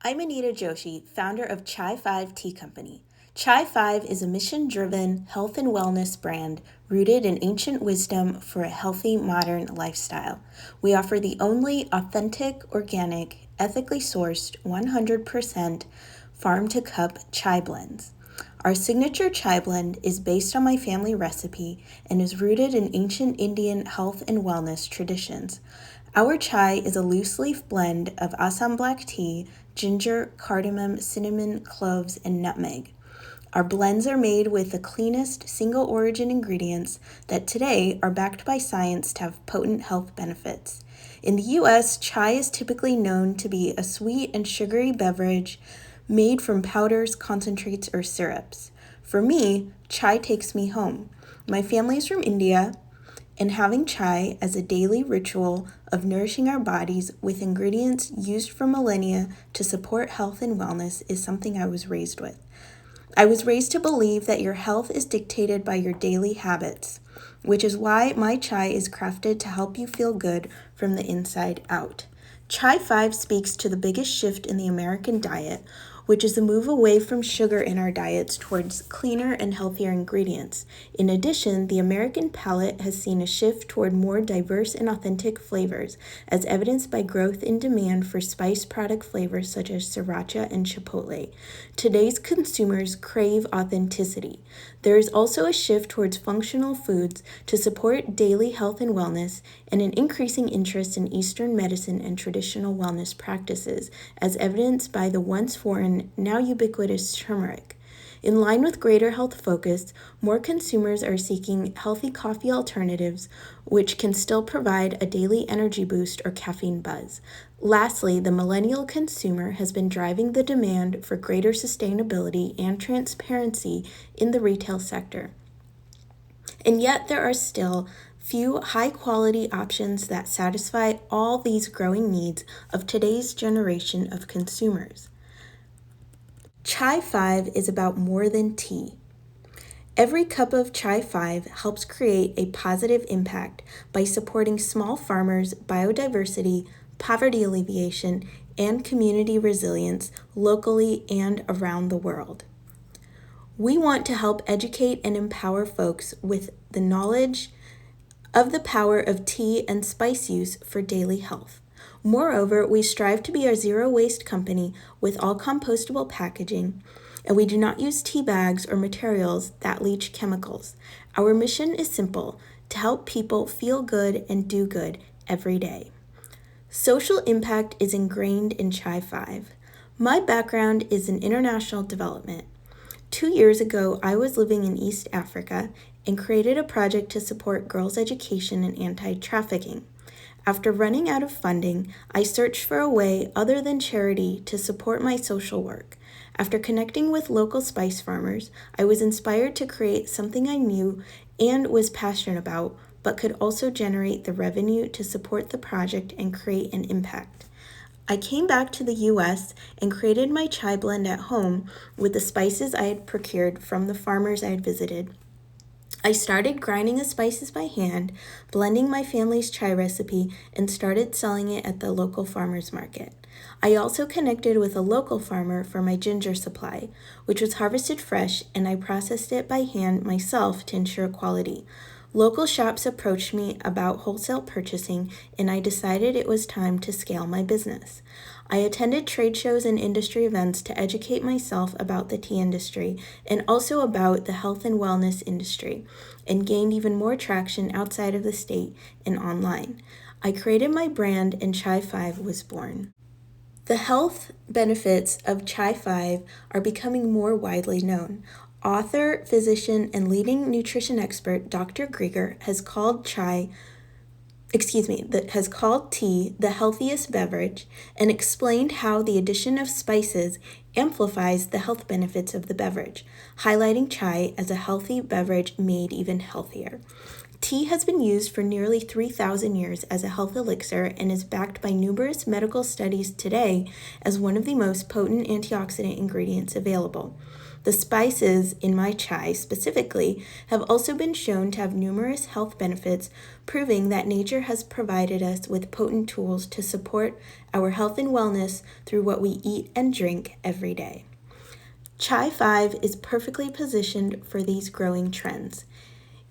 I'm Anita Joshi, founder of Chai 5 Tea Company. Chai 5 is a mission-driven health and wellness brand rooted in ancient wisdom for a healthy modern lifestyle. We offer the only authentic, organic, ethically sourced, 100% farm-to-cup chai blends. Our signature chai blend is based on my family recipe and is rooted in ancient Indian health and wellness traditions. Our chai is a loose leaf blend of Assam black tea, ginger, cardamom, cinnamon, cloves, and nutmeg. Our blends are made with the cleanest single origin ingredients that today are backed by science to have potent health benefits. In the US, chai is typically known to be a sweet and sugary beverage made from powders, concentrates, or syrups. For me, chai takes me home. My family is from India, and having chai as a daily ritual of nourishing our bodies with ingredients used for millennia to support health and wellness is something I was raised with. I was raised to believe that your health is dictated by your daily habits, which is why my chai is crafted to help you feel good from the inside out. Chai 5 speaks to the biggest shift in the American diet, which is a move away from sugar in our diets towards cleaner and healthier ingredients. In addition, the American palate has seen a shift toward more diverse and authentic flavors, as evidenced by growth in demand for spice product flavors such as sriracha and chipotle. Today's consumers crave authenticity. There is also a shift towards functional foods to support daily health and wellness, and an increasing interest in Eastern medicine and traditional wellness practices, as evidenced by the once foreign, now ubiquitous turmeric. In line with greater health focus, more consumers are seeking healthy coffee alternatives, which can still provide a daily energy boost or caffeine buzz. Lastly, the millennial consumer has been driving the demand for greater sustainability and transparency in the retail sector. And yet there are still few high-quality options that satisfy all these growing needs of today's generation of consumers. Chai 5 is about more than tea. Every cup of Chai 5 helps create a positive impact by supporting small farmers' biodiversity, poverty alleviation, and community resilience locally and around the world. We want to help educate and empower folks with the knowledge of the power of tea and spice use for daily health. Moreover, we strive to be a zero-waste company with all compostable packaging, and we do not use tea bags or materials that leach chemicals. Our mission is simple: to help people feel good and do good every day. Social impact is ingrained in Chai 5. My background is in international development. 2 years ago, I was living in East Africa and created a project to support girls' education and anti-trafficking. After running out of funding, I searched for a way other than charity to support my social work. After connecting with local spice farmers, I was inspired to create something I knew and was passionate about, but could also generate the revenue to support the project and create an impact. I came back to the US and created my chai blend at home with the spices I had procured from the farmers I had visited. I started grinding the spices by hand, blending my family's chai recipe, and started selling it at the local farmers market. I also connected with a local farmer for my ginger supply, which was harvested fresh, and I processed it by hand myself to ensure quality. Local shops approached me about wholesale purchasing, and I decided it was time to scale my business. I attended trade shows and industry events to educate myself about the tea industry and also about the health and wellness industry, and gained even more traction outside of the state and online. I created my brand, and Chai 5 was born. The health benefits of Chai 5 are becoming more widely known. Author, physician, and leading nutrition expert Dr. Greger has called tea the healthiest beverage, and explained how the addition of spices amplifies the health benefits of the beverage, highlighting chai as a healthy beverage made even healthier. Tea has been used for nearly 3,000 years as a health elixir and is backed by numerous medical studies today as one of the most potent antioxidant ingredients available. The spices in my chai specifically have also been shown to have numerous health benefits, proving that nature has provided us with potent tools to support our health and wellness through what we eat and drink every day. Chai 5 is perfectly positioned for these growing trends.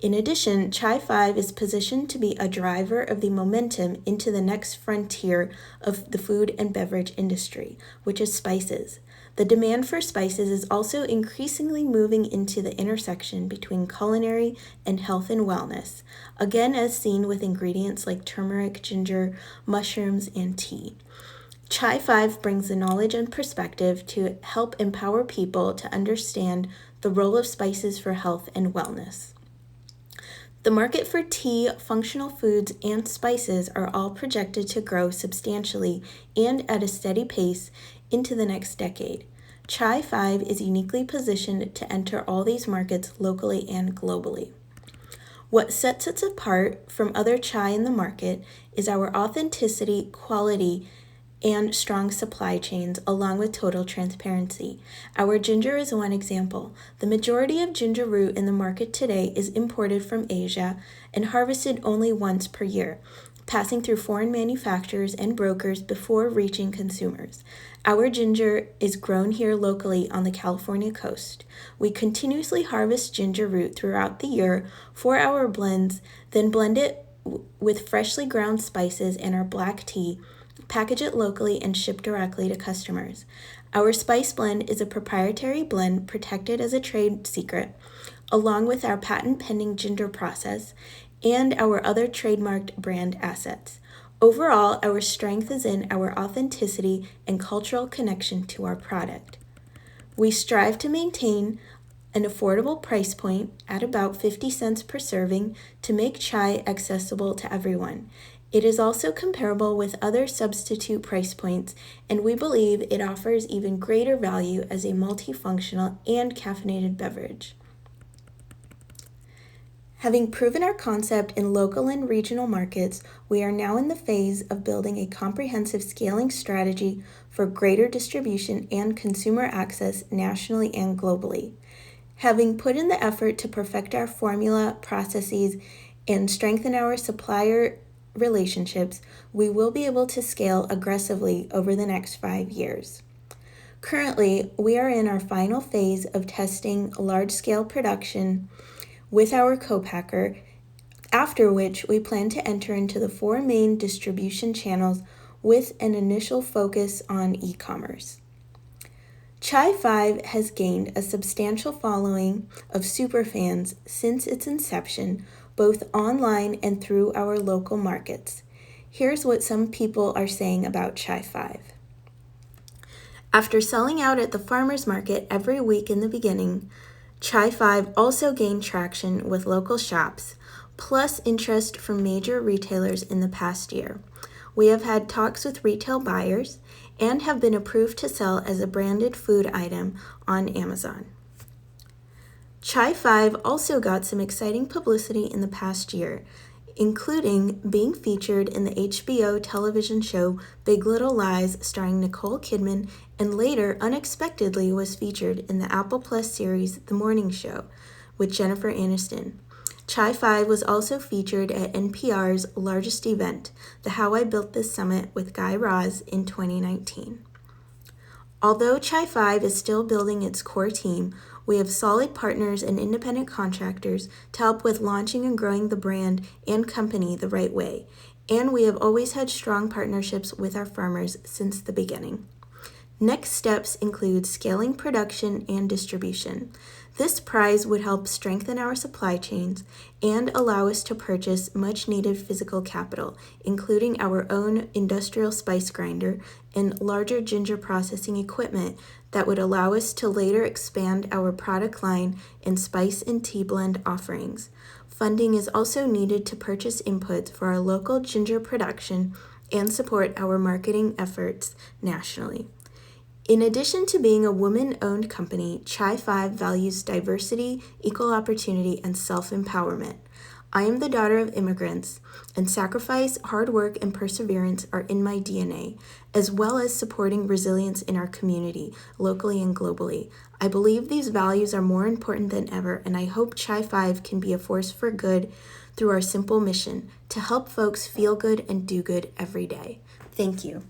In addition, Chai 5 is positioned to be a driver of the momentum into the next frontier of the food and beverage industry, which is spices. The demand for spices is also increasingly moving into the intersection between culinary and health and wellness, again as seen with ingredients like turmeric, ginger, mushrooms, and tea. Chai 5 brings the knowledge and perspective to help empower people to understand the role of spices for health and wellness. The market for tea, functional foods, and spices are all projected to grow substantially and at a steady pace into the next decade. Chai 5 is uniquely positioned to enter all these markets locally and globally. What sets us apart from other chai in the market is our authenticity, quality, and strong supply chains, along with total transparency. Our ginger is one example. The majority of ginger root in the market today is imported from Asia and harvested only once per year, passing through foreign manufacturers and brokers before reaching consumers. Our ginger is grown here locally on the California coast. We continuously harvest ginger root throughout the year for our blends, then blend it with freshly ground spices and our black tea, package it locally, and ship directly to customers. Our spice blend is a proprietary blend protected as a trade secret, along with our patent-pending ginger process and our other trademarked brand assets. Overall, our strength is in our authenticity and cultural connection to our product. We strive to maintain an affordable price point at about 50 cents per serving to make chai accessible to everyone. It is also comparable with other substitute price points, and we believe it offers even greater value as a multifunctional and caffeinated beverage. Having proven our concept in local and regional markets, we are now in the phase of building a comprehensive scaling strategy for greater distribution and consumer access nationally and globally. Having put in the effort to perfect our formula, processes, and strengthen our supplier relationships, we will be able to scale aggressively over the next 5 years. Currently, we are in our final phase of testing large-scale production with our co-packer, after which we plan to enter into the 4 main distribution channels with an initial focus on e-commerce. Chai 5 has gained a substantial following of superfans since its inception, both online and through our local markets. Here's what some people are saying about Chai 5. After selling out at the farmers market every week in the beginning, Chai 5 also gained traction with local shops, plus interest from major retailers in the past year. We have had talks with retail buyers and have been approved to sell as a branded food item on Amazon. Chai 5 also got some exciting publicity in the past year, including being featured in the HBO television show Big Little Lies starring Nicole Kidman, and later unexpectedly was featured in the Apple Plus series The Morning Show with Jennifer Aniston. Chai 5 was also featured at NPR's largest event, the How I Built This Summit with Guy Raz in 2019. Although Chai 5 is still building its core team, we have solid partners and independent contractors to help with launching and growing the brand and company the right way, and we have always had strong partnerships with our farmers since the beginning. Next steps include scaling production and distribution. This prize would help strengthen our supply chains and allow us to purchase much-needed physical capital, including our own industrial spice grinder and larger ginger processing equipment that would allow us to later expand our product line and spice and tea blend offerings. Funding is also needed to purchase inputs for our local ginger production and support our marketing efforts nationally. In addition to being a woman-owned company, Chai 5 values diversity, equal opportunity, and self-empowerment. I am the daughter of immigrants, and sacrifice, hard work, and perseverance are in my DNA, as well as supporting resilience in our community, locally and globally. I believe these values are more important than ever, and I hope Chai 5 can be a force for good through our simple mission to help folks feel good and do good every day. Thank you.